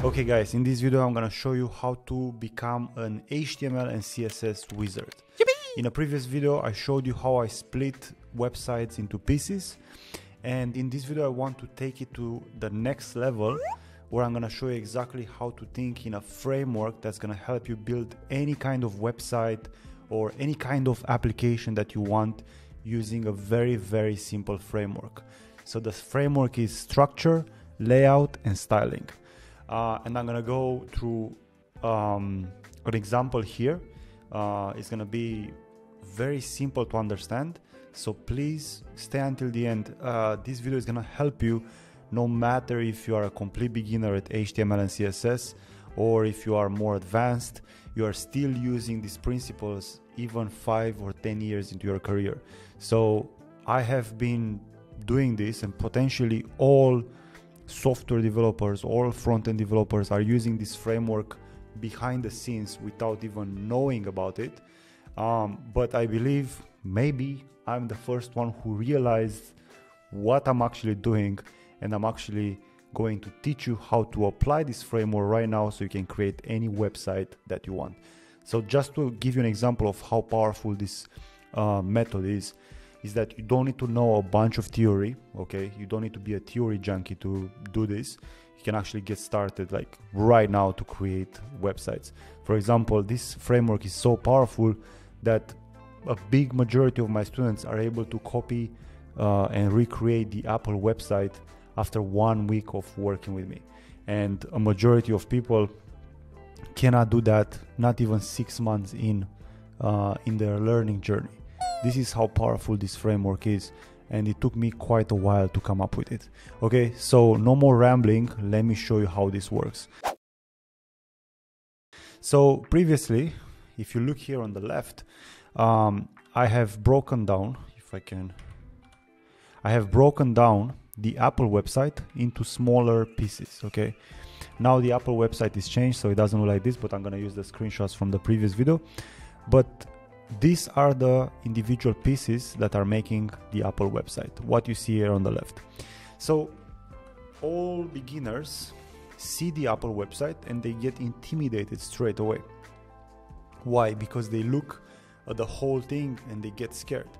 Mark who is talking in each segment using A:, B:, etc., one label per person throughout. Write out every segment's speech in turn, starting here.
A: Okay guys, in this video I'm gonna show you how to become an HTML and CSS wizard. In a previous video I showed you how I split websites into pieces, and in this video I want to take it to the next level where I'm gonna show you exactly how to think in a framework that's gonna help you build any kind of website or any kind of application that you want using a very simple framework. So the framework is structure, layout and styling. And I'm gonna go through an example here. It's gonna be very simple to understand, so please stay until the end. This video is gonna help you no matter if you are a complete beginner at HTML and CSS or if you are more advanced. You are still using these principles even 5 or 10 years into your career. So I have been doing this, and potentially all software developers, all front-end developers are using this framework behind the scenes without even knowing about it. But I believe maybe I'm the first one who realized what I'm actually doing, and I'm actually going to teach you how to apply this framework right now so you can create any website that you want. So just to give you an example of how powerful this method is that you don't need to know a bunch of theory, okay? You don't need to be a theory junkie to do this. You can actually get started like right now to create websites. For example, this framework is so powerful that a big majority of my students are able to copy and recreate the Apple website after 1 week of working with me. And a majority of people cannot do that, not even 6 months in their learning journey. This is how powerful this framework is, and it took me quite a while to come up with it. Okay, so no more rambling, let me show you how this works. So previously, if you look here on the left, I have broken down, I have broken down the Apple website into smaller pieces, okay? Now the Apple website is changed, so it doesn't look like this, but I'm gonna use the screenshots from the previous video. But these are the individual pieces that are making the Apple website, what you see here on the left. So all beginners see the Apple website and they get intimidated straight away. Why? Because they look at the whole thing and they get scared.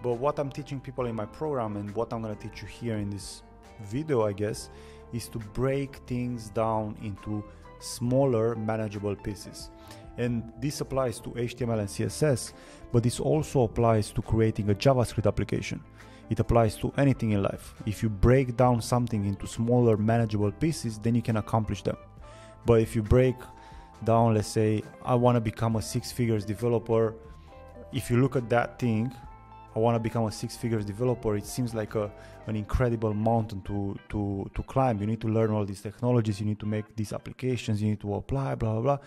A: But what I'm teaching people in my program, and what I'm going to teach you here in this video, I guess, is to break things down into smaller manageable pieces. And this applies to HTML and CSS, but this also applies to creating a JavaScript application. It applies to anything in life. If you break down something into smaller manageable pieces, then you can accomplish them. But if you break down, let's say, I want to become a 6-figures developer. If you look at that thing, I want to become a 6-figures developer, it seems like an incredible mountain to climb. You need to learn all these technologies, you need to make these applications, you need to apply, blah, blah, blah.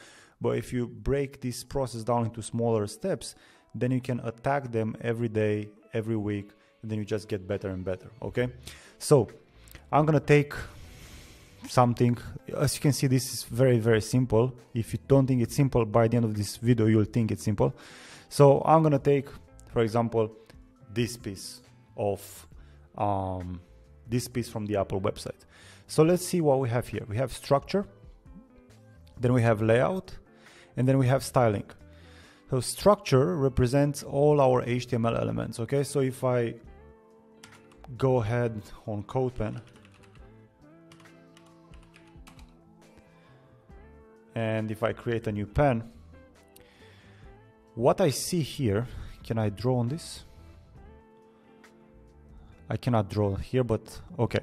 A: But if you break this process down into smaller steps, then you can attack them every day, every week, and then you just get better and better, okay? So I'm gonna take something. As you can see, this is very simple. If you don't think it's simple, by the end of this video, you'll think it's simple. So I'm gonna take, for example, this piece of this piece from the Apple website. So let's see what we have here. We have structure, then we have layout, and then we have styling. So structure represents all our HTML elements, okay? So if I go ahead on CodePen and if I create a new pen, what I see here, can I draw on this? I cannot draw here, but okay.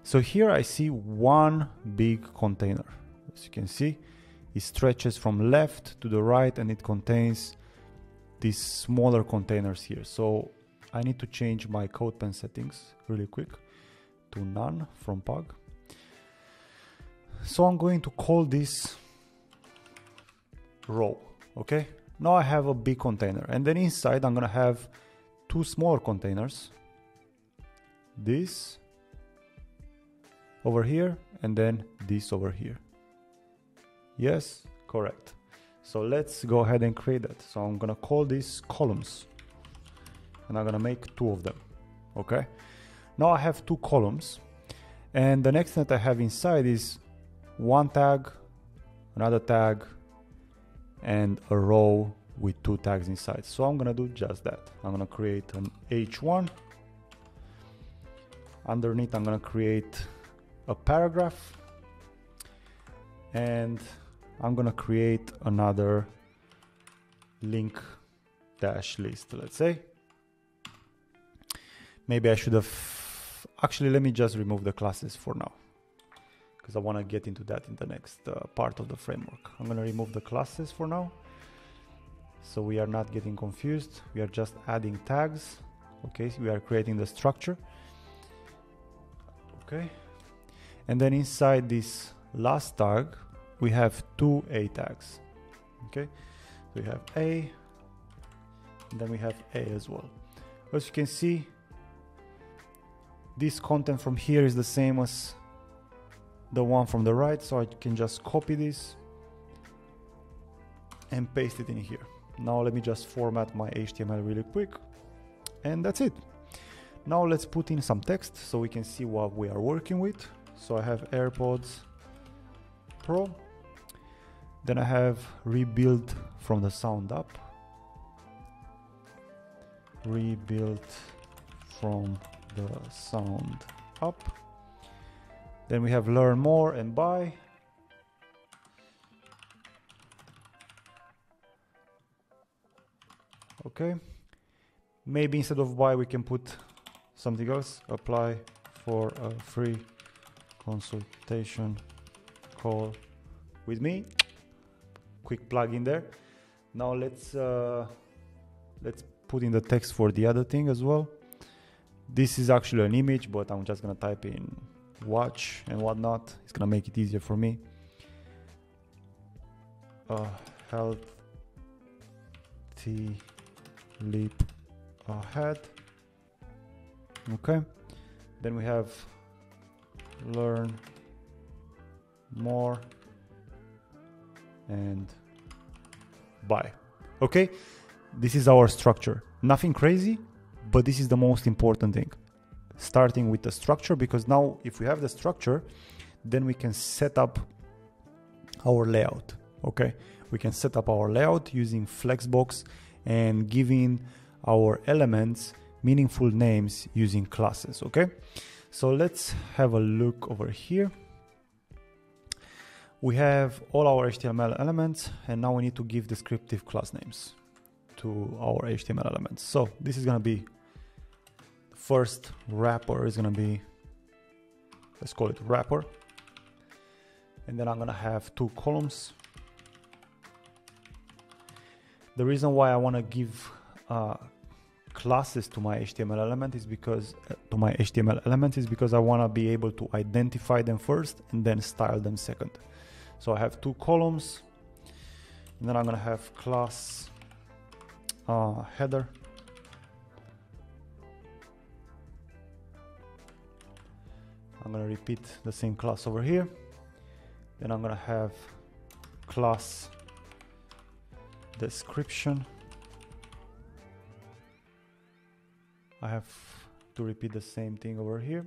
A: So here I see one big container. As you can see, it stretches from left to the right and it contains these smaller containers here. So I need to change my CodePen settings really quick to none from Pug. So I'm going to call this row, okay? Now I have a big container, and then inside I'm gonna have two smaller containers. This over here and then this over here. Yes, correct. So let's go ahead and create that. So I'm gonna call this columns, and I'm gonna make 2 of them, okay? Now I have 2 columns, and the next thing that I have inside is one tag, another tag, and a row with 2 tags inside. So I'm gonna do just that. I'm gonna create an H1. Underneath I'm gonna create a paragraph, and I'm gonna create another link dash list, let's say. Maybe I should have, actually let me just remove the classes for now, because I want to get into that in the next part of the framework. I'm gonna remove the classes for now, so we are not getting confused. We are just adding tags. Okay, so we are creating the structure. Okay, and then inside this last tag we have 2 A tags. Okay, so we have A, and then we have A as well. As you can see, this content from here is the same as the one from the right, so I can just copy this and paste it in here. Now let me just format my HTML really quick, and that's it. Now let's put in some text so we can see what we are working with. So I have AirPods Pro, then I have rebuild from the sound up, rebuild from the sound up, then we have learn more and buy, okay. Maybe instead of buy we can put something else. Apply for a free consultation call with me. Quick plug in there. Now let's put in the text for the other thing as well. This is actually an image, but I'm just gonna type in watch and whatnot. It's gonna make it easier for me. Healthy leap ahead. Okay, then we have learn more and buy. Okay, this is our structure. Nothing crazy, but this is the most important thing. Starting with the structure, because now if we have the structure, then we can set up our layout. Okay, we can set up our layout using Flexbox and giving our elements meaningful names using classes. Okay, so let's have a look over here. We have all our HTML elements, and now we need to give descriptive class names to our HTML elements. So this is gonna be, first wrapper is gonna be, let's call it wrapper, and then I'm gonna have 2 columns. The reason why I want to give classes to my HTML element is because I want to be able to identify them first and then style them second. So I have 2 columns, and then I'm gonna have class header, I'm gonna repeat the same class over here. Then I'm gonna have class description. I have to repeat the same thing over here.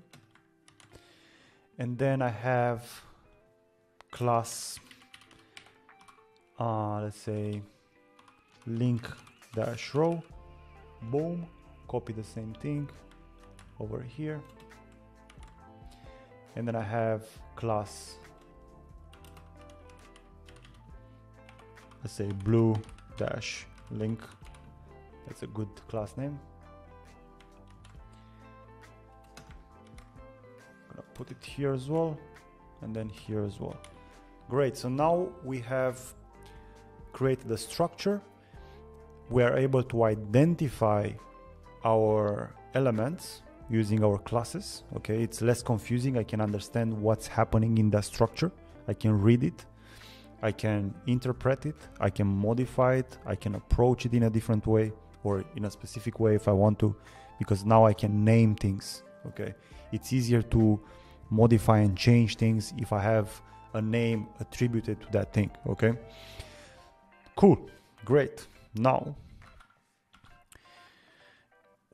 A: And then I have class, let's say link dash row. Boom, copy the same thing over here. And then I have class, let's say blue dash link. That's a good class name. I'm gonna put it here as well, and then here as well. Great, so now we have created the structure. We are able to identify our elements using our classes. Okay, it's less confusing. I can understand what's happening in that structure. I can read it, I can interpret it, I can modify it, I can approach it in a different way or in a specific way if I want to, because now I can name things. Okay, it's easier to modify and change things if I have a name attributed to that thing. Okay, cool, great. Now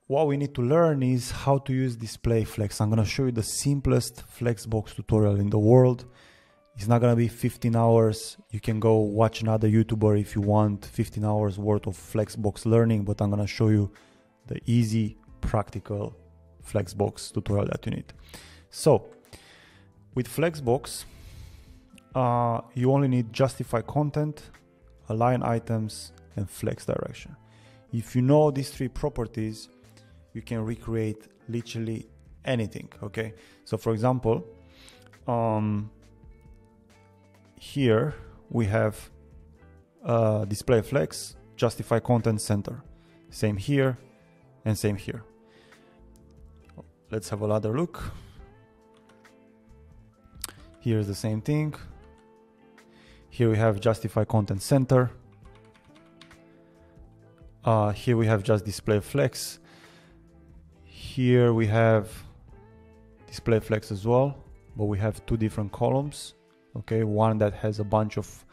A: what we need to learn is how to use display flex. I'm going to show you the simplest Flexbox tutorial in the world. It's not gonna be 15 hours. You can go watch another YouTuber if you want 15 hours worth of Flexbox learning, but I'm gonna show you the easy, practical Flexbox tutorial that you need. So with Flexbox, you only need justify content, align items, and flex direction. If you know these three properties, you can recreate literally anything, okay? So for example, here we have display flex, justify content, center. Same here and same here. Let's have another look. Here's the same thing. Here we have justify content, center. Here we have just display flex. Here we have display flex as well, but we have two different columns. Okay, one that has a bunch of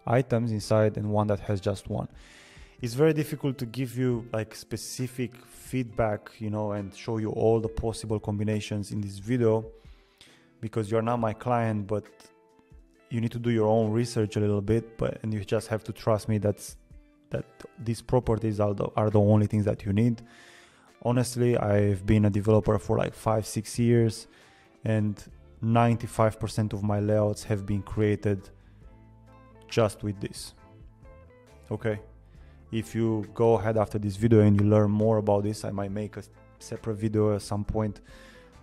A: items inside and one that has just one. It's very difficult to give you like specific feedback, you know, and show you all the possible combinations in this video, because you're not my client, but you need to do your own research a little bit, and you just have to trust me that these properties are the only things that you need. Honestly, I've been a developer for like 5-6 years, and 95% of my layouts have been created just with this. Okay, if you go ahead after this video and you learn more about this, I might make a separate video at some point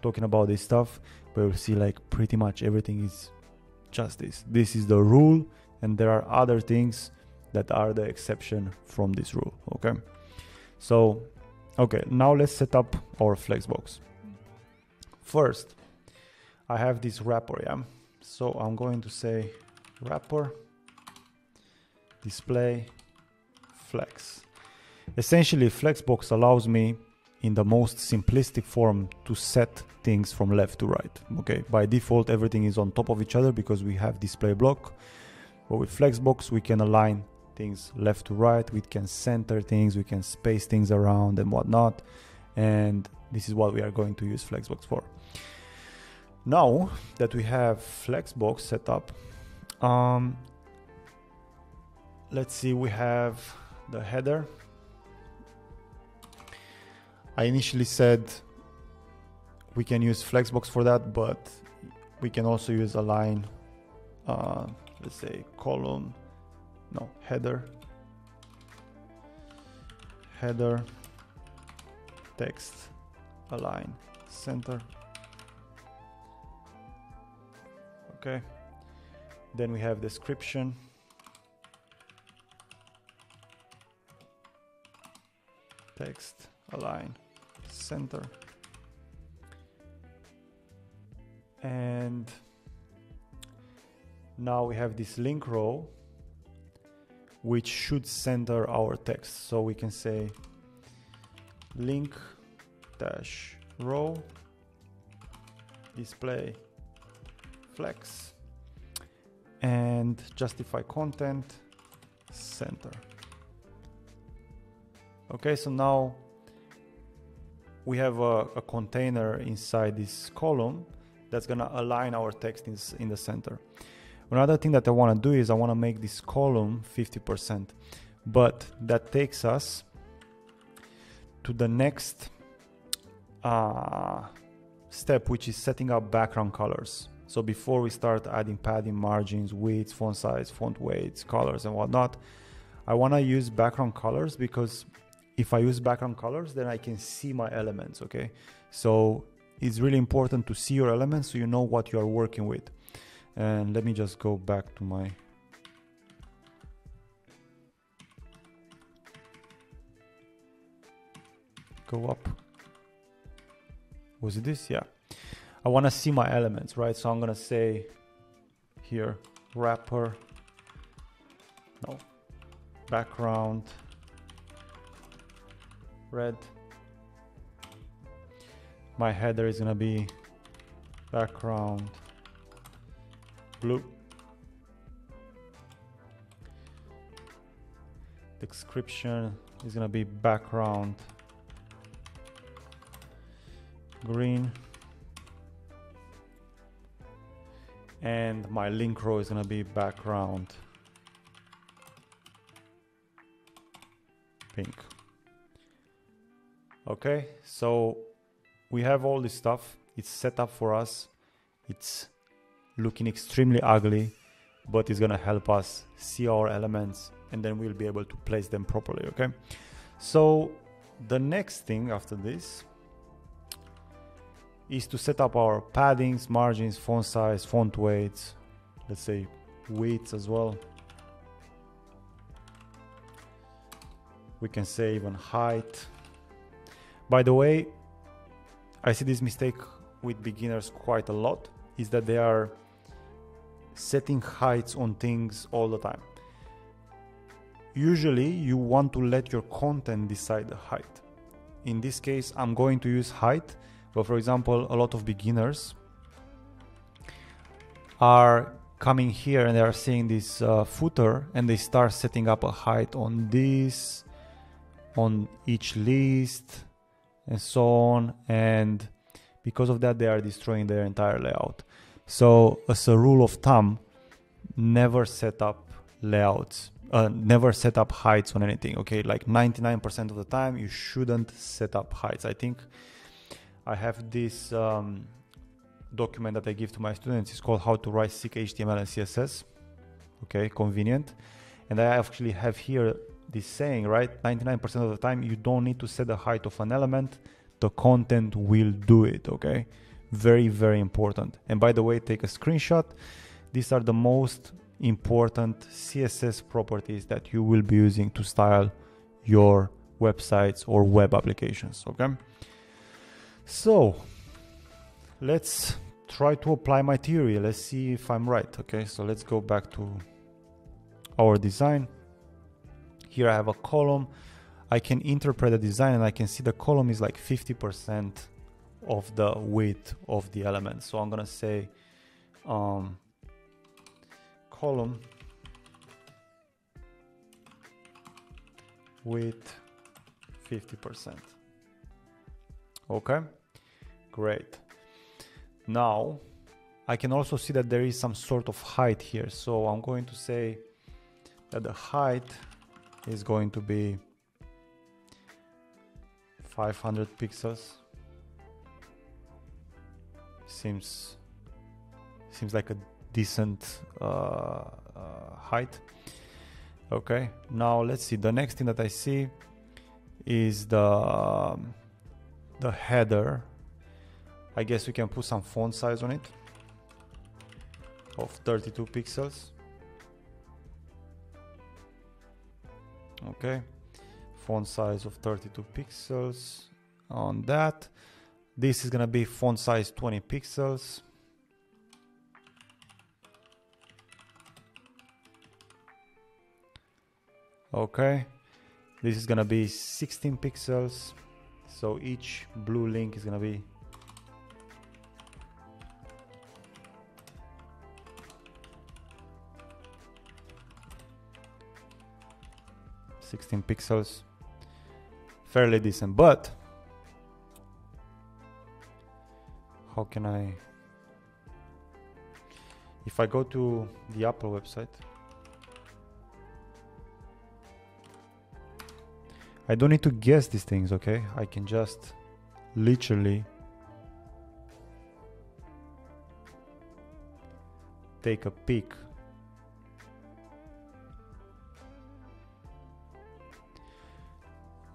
A: talking about this stuff, but you'll see like pretty much everything is just this. This is the rule, and there are other things that are the exception from this rule. Okay, so okay, now let's set up our Flexbox. First, I have this wrapper, yeah? So I'm going to say wrapper display flex. Essentially, Flexbox allows me in the most simplistic form to set things from left to right. Okay, by default everything is on top of each other because we have display block, but with Flexbox we can align things left to right, we can center things, we can space things around and whatnot, and this is what we are going to use Flexbox for. Now that we have Flexbox set up, let's see, we have the header. I initially said we can use Flexbox for that, but we can also use align, let's say column, no, header text align center. Okay, then we have description, text align center, and now we have this link row which should center our text. So we can say link dash row display flex and justify content center. Okay, so now we have a container inside this column that's gonna align our text in the center. Another thing that I want to do is I want to make this column 50%, but that takes us to the next step, which is setting up background colors. So before we start adding padding, margins, widths, font size, font weights, colors and whatnot, I want to use background colors, because if I use background colors, then I can see my elements. Okay, so it's really important to see your elements so you know what you are working with. And let me just go back to my go up. Was it this? Yeah, I want to see my elements, right? So I'm gonna say here wrapper, no, background red. My header is gonna be background blue. Description is gonna be background green. and my link row is gonna be background pink. Okay, so we have all this stuff. It's set up for us. It's looking extremely ugly, but it's gonna help us see our elements, and then we'll be able to place them properly. Okay, so the next thing after this is to set up our paddings, margins, font size, font weights, let's say widths as well. We can say even height. By the way, I see this mistake with beginners quite a lot, is that they are setting heights on things all the time. Usually you want to let your content decide the height. In this case, I'm going to use height, but for example, a lot of beginners are coming here and they are seeing this footer, and they start setting up a height on this, on each list, and so on, and because of that they are destroying their entire layout. So as a rule of thumb, never set up layouts, never set up heights on anything. Okay, like 99% of the time you shouldn't set up heights. I think I have this document that I give to my students. It's called How to Write Sick HTML and CSS. Okay, convenient. And I actually have here this saying, right? 99% of the time you don't need to set the height of an element. The content will do it. Okay, very, very important. And by the way, take a screenshot. These are the most important CSS properties that you will be using to style your websites or web applications. Okay, so let's try to apply my theory. Let's see if I'm right. Okay, so let's go back to our design. Here I have a column. I can interpret the design and I can see the column is like 50% of the width of the element. So I'm gonna say column width 50%. Okay, great. Now I can also see that there is some sort of height here. So I'm going to say that the height is going to be 500 pixels. Seems like a decent height. Okay, now let's see. The next thing that I see is the header. I guess we can put some font size on it of 32 pixels. Okay, font size of 32 pixels on that. This is gonna be font size 20 pixels. Okay, this is gonna be 16 pixels. So each blue link is gonna be 16 pixels, fairly decent. But how can I, if I go to the Apple website, I don't need to guess these things. Okay, I can just literally take a peek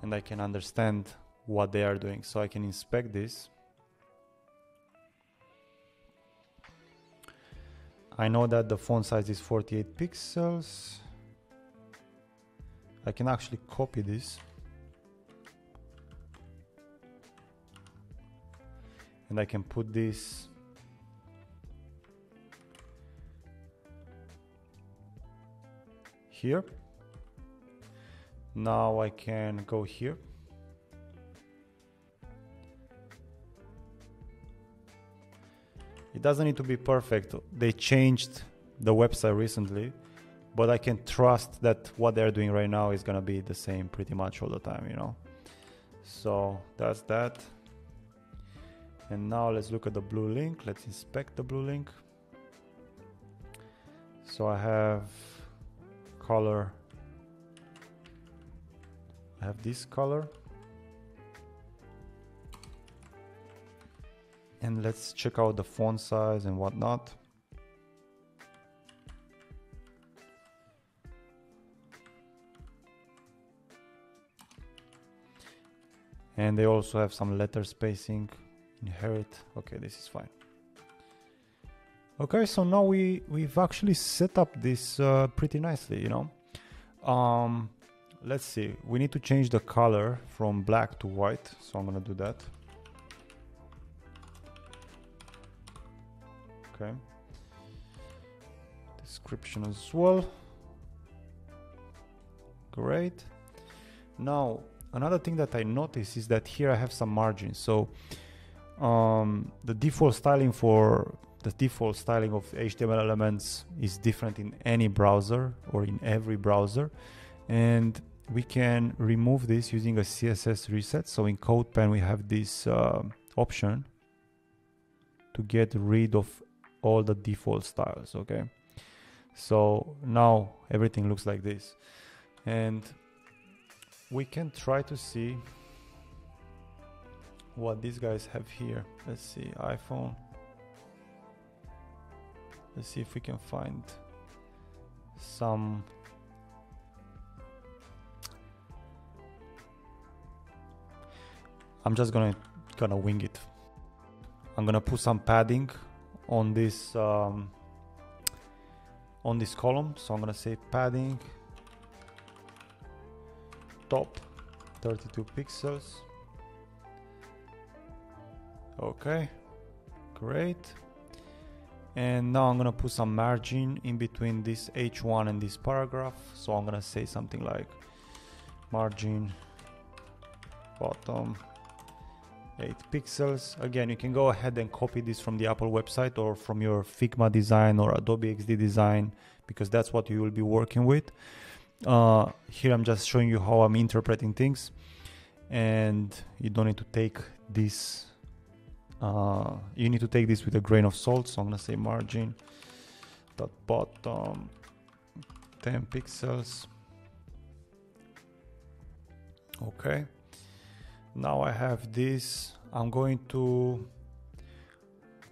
A: and I can understand what they are doing. So I can inspect this. I know that the font size is 48 pixels. I can actually copy this and I can put this here. Now I can go here. It doesn't need to be perfect. They changed the website recently, but I can trust that what they're doing right now is gonna be the same pretty much all the time, you know. So that's that. And now let's look at the blue link. Let's inspect the blue link. So I have color, I have this color, and let's check out the font size and whatnot. And they also have some letter spacing, inherit. Okay, this is fine. Okay, so now we've actually set up this pretty nicely, you know. Let's see, we need to change the color from black to white, so I'm gonna do that. Okay. Description as well. Great. Now, another thing that I noticed is that here I have some margins. So the default styling of HTML elements is different in any browser or in every browser, and we can remove this using a CSS reset. So in CodePen we have this option to get rid of all the default styles. Okay, so now everything looks like this, and we can try to see what these guys have here. Let's see, iPhone. Let's see if we can find some. I'm just gonna wing it. I'm gonna put some padding on this column. So I'm gonna say padding top 32 pixels. Okay, great. And now I'm gonna put some margin in between this H1 and this paragraph. So I'm gonna say something like margin bottom 8 pixels. Again, you can go ahead and copy this from the Apple website or from your Figma design or Adobe XD design, because that's what you will be working with. Here I'm just showing you how I'm interpreting things, and you don't need to take this you need to take this with a grain of salt. So I'm gonna say margin dot bottom 10 pixels. Okay, now I have this. I'm going to,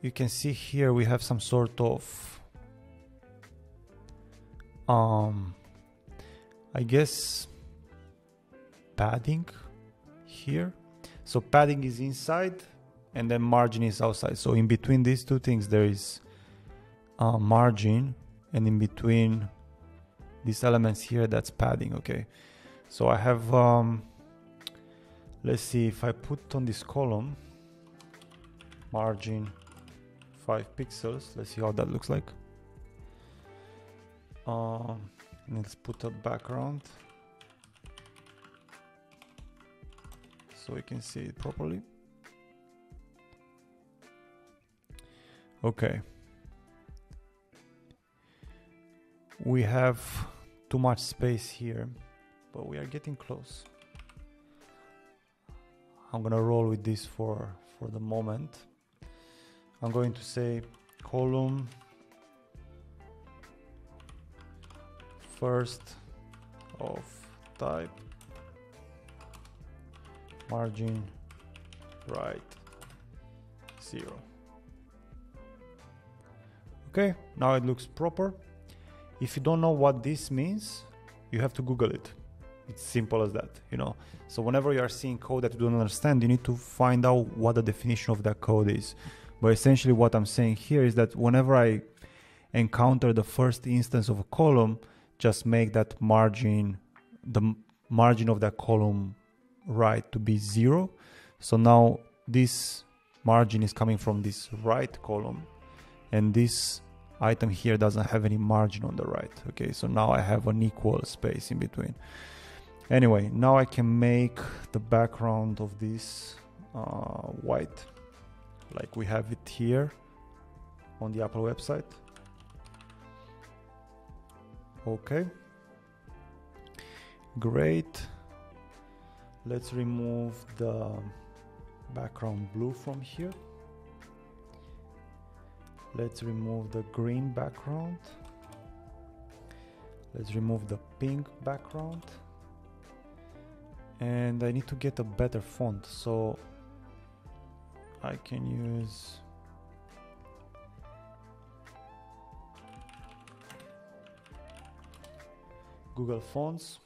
A: you can see here we have some sort of I guess padding here. So padding is inside and then margin is outside. So in between these two things there is margin, and in between these elements here, that's padding. Okay, so I have let's see, if I put on this column margin 5 pixels, let's see how that looks like. Let's put a background so we can see it properly. Okay, we have too much space here, but we are getting close. I'm gonna roll with this for the moment. I'm going to say column first of type margin right 0. Okay, now it looks proper. If you don't know what this means, you have to Google it. It's simple as that, you know. So whenever you are seeing code that you don't understand, you need to find out what the definition of that code is. But essentially what I'm saying here is that whenever I encounter the first instance of a column, just make that margin, the margin of that column right to be 0. So now this margin is coming from this right column, and this item here doesn't have any margin on the right. Okay, so now I have an equal space in between. Anyway, now I can make the background of this white, like we have it here on the Apple website. Okay, great. Let's remove the background blue from here. Let's remove the green background. Let's remove the pink background. And I need to get a better font, so I can use Google Fonts,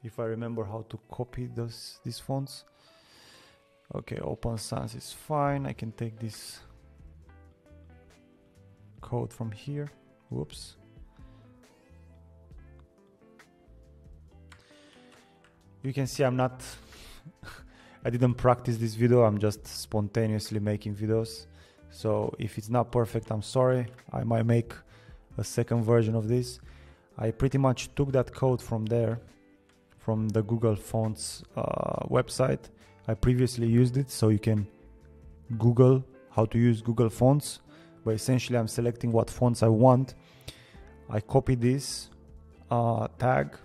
A: if I remember how to copy these fonts. Okay, Open Sans is fine. I can take this code from here. Whoops. You can see I'm not I didn't practice this video, I'm just spontaneously making videos. So if it's not perfect, I'm sorry. I might make a second version of this. I pretty much took that code from there, from the Google Fonts website. I previously used it, so you can Google how to use Google Fonts. But essentially I'm selecting what fonts I want. I copy this tag,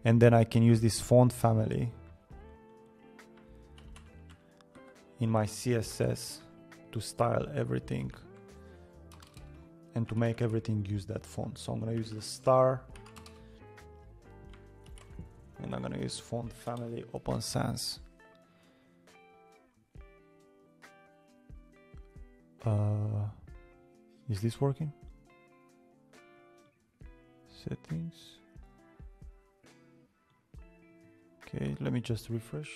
A: and then I can use this font family in my CSS to style everything and to make everything use that font. So I'm gonna use the star, and I'm gonna use font family Open Sans. Is this working? Settings. Okay, let me just refresh.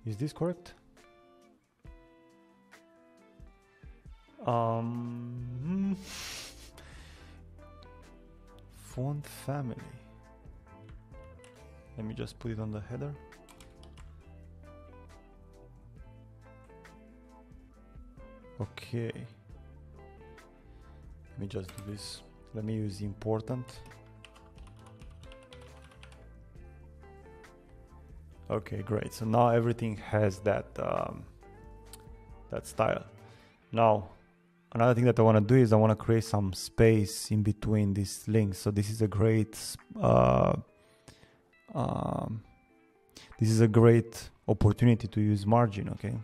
A: Is this correct? Font family. Let me just put it on the header. Okay. Let me just do this. Let me use important. Okay, great. So now everything has that that style. Now, another thing that I want to do is I want to create some space in between these links. So this is a great opportunity to use margin. Okay.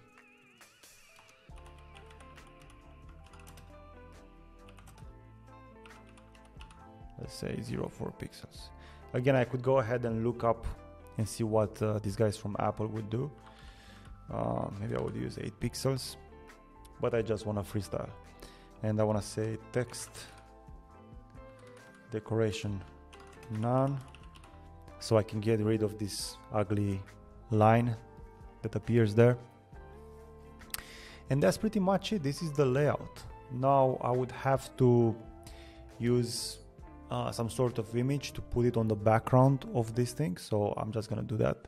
A: Let's say 0.4 pixels. Again, I could go ahead and look up and see what these guys from Apple would do. Maybe I would use 8 pixels, but I just want to freestyle. And I want to say text decoration none, so I can get rid of this ugly line that appears there. And that's pretty much it. This is the layout. Now I would have to use some sort of image to put it on the background of this thing, so I'm just gonna do that.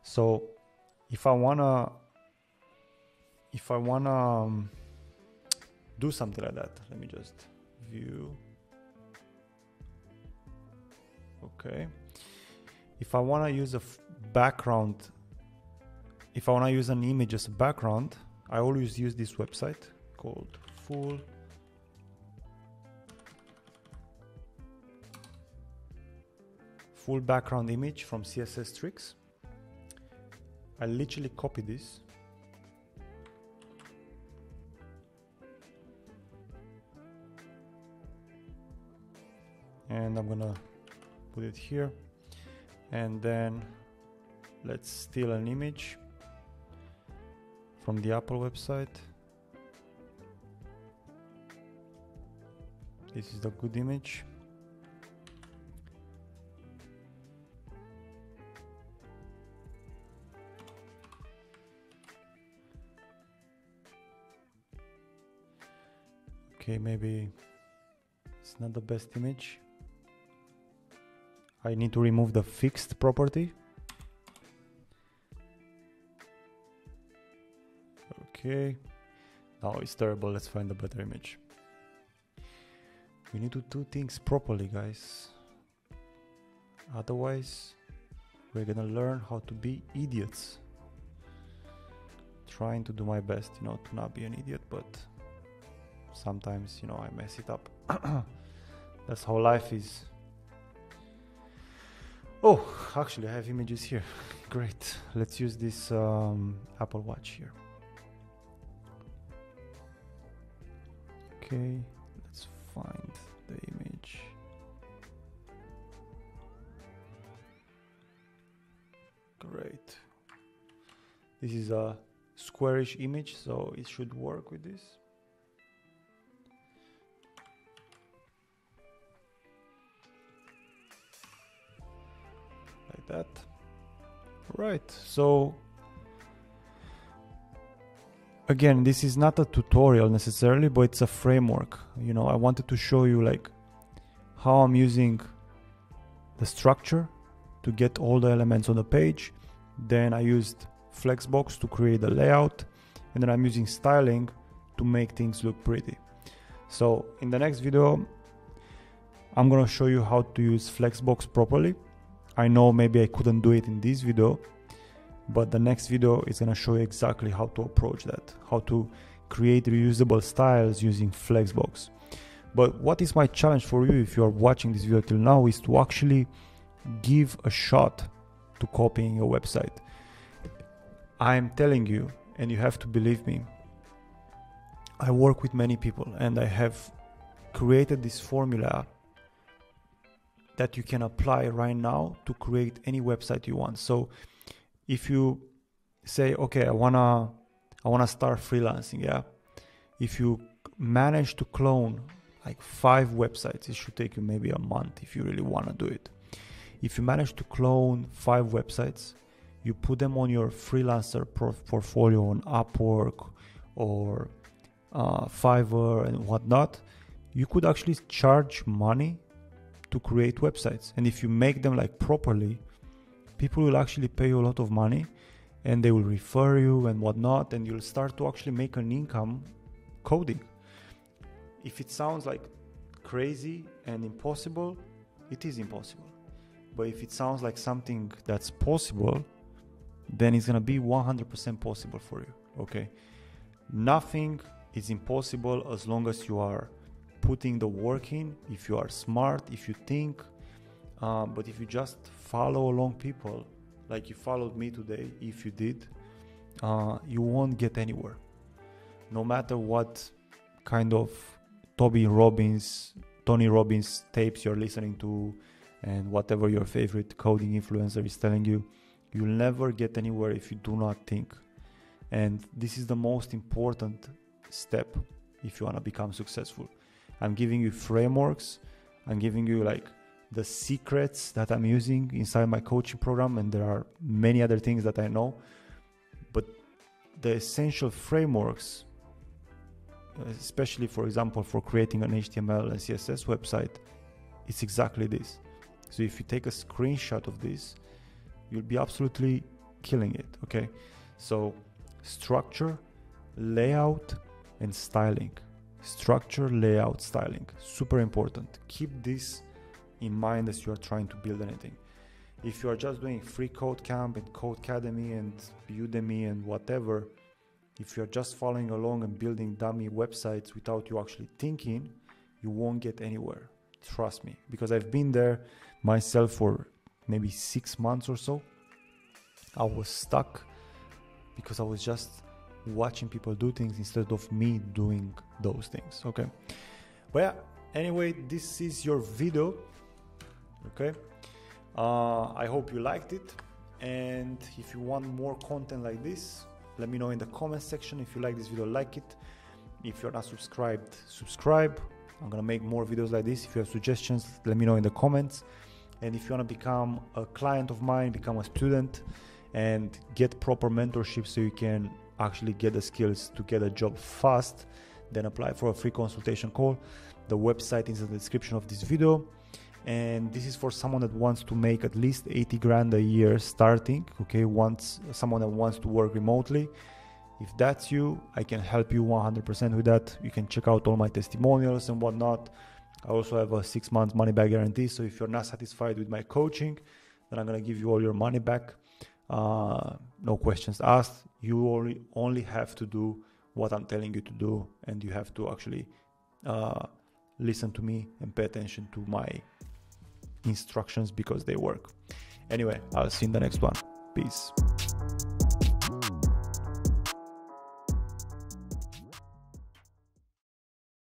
A: So if I wanna do something like that, let me just view. Okay, if I wanna use a background, if I wanna use an image as a background, I always use this website called full background image from CSS tricks. I literally copy this and I'm gonna put it here, and then let's steal an image from the Apple website. This is the good image. Okay, maybe it's not the best image. I need to remove the fixed property. Okay, now it's terrible. Let's find a better image. We need to do things properly, guys. Otherwise, we're gonna learn how to be idiots. Trying to do my best, you know, to not be an idiot, but sometimes, you know, I mess it up. That's how life is. Oh, actually I have images here. Great. Let's use this Apple Watch here. Okay, let's find the image. Great. This is a squarish image, so it should work with this. Like that. Right, so again, this is not a tutorial necessarily, but it's a framework. You know, I wanted to show you like how I'm using the structure to get all the elements on the page. Then I used Flexbox to create the layout, and then I'm using styling to make things look pretty. So in the next video, I'm gonna show you how to use Flexbox properly. I know maybe I couldn't do it in this video, but the next video is gonna show you exactly how to approach that, how to create reusable styles using Flexbox. But what is my challenge for you if you are watching this video till now is to actually give a shot to copying your website. I'm telling you, and you have to believe me, I work with many people and I have created this formula that you can apply right now to create any website you want. So if you say, okay, I wanna start freelancing, yeah. If you manage to clone like 5 websites, it should take you maybe a month if you really wanna do it. If you manage to clone 5 websites, you put them on your freelancer portfolio on Upwork or Fiverr and whatnot, you could actually charge money to create websites. And if you make them like properly, people will actually pay you a lot of money and they will refer you and whatnot, and you'll start to actually make an income coding. If it sounds like crazy and impossible, it is impossible. But if it sounds like something that's possible, then it's gonna be 100% possible for you, okay? Nothing is impossible as long as you are putting the work in, if you are smart, if you think, but if you just follow along people, like you followed me today, if you did, you won't get anywhere. No matter what kind of Tony Robbins tapes you're listening to, and whatever your favorite coding influencer is telling you, you'll never get anywhere if you do not think. And this is the most important step if you want to become successful. I'm giving you frameworks, I'm giving you like the secrets that I'm using inside my coaching program, and there are many other things that I know, but the essential frameworks, especially for example for creating an HTML and CSS website, it's exactly this. So if you take a screenshot of this, you'll be absolutely killing it, okay? So structure, layout, and styling. Structure, layout, styling, super important. Keep this in mind as you are trying to build anything. If you are just doing free code camp and Codecademy and Udemy and whatever, if you're just following along and building dummy websites without you actually thinking, you won't get anywhere. Trust me, because I've been there myself for maybe 6 months or so. I was stuck because I was just watching people do things instead of me doing those things, okay? But yeah, anyway, this is your video, okay? I hope you liked it, and if you want more content like this, let me know in the comment section. If you like this video, like it. If you're not subscribed, subscribe. I'm gonna make more videos like this. If you have suggestions, let me know in the comments. And if you want to become a client of mine, become a student and get proper mentorship so you can actually get the skills to get a job fast, then apply for a free consultation call. The website is in the description of this video. And this is for someone that wants to make at least 80 grand a year starting, okay? Someone that wants to work remotely. If that's you, I can help you 100% with that. You can check out all my testimonials and whatnot. I also have a 6 months money back guarantee. So if you're not satisfied with my coaching, then I'm gonna give you all your money back. No questions asked. You only have to do what I'm telling you to do, and you have to actually listen to me and pay attention to my instructions because they work. Anyway, I'll see you in the next one. Peace.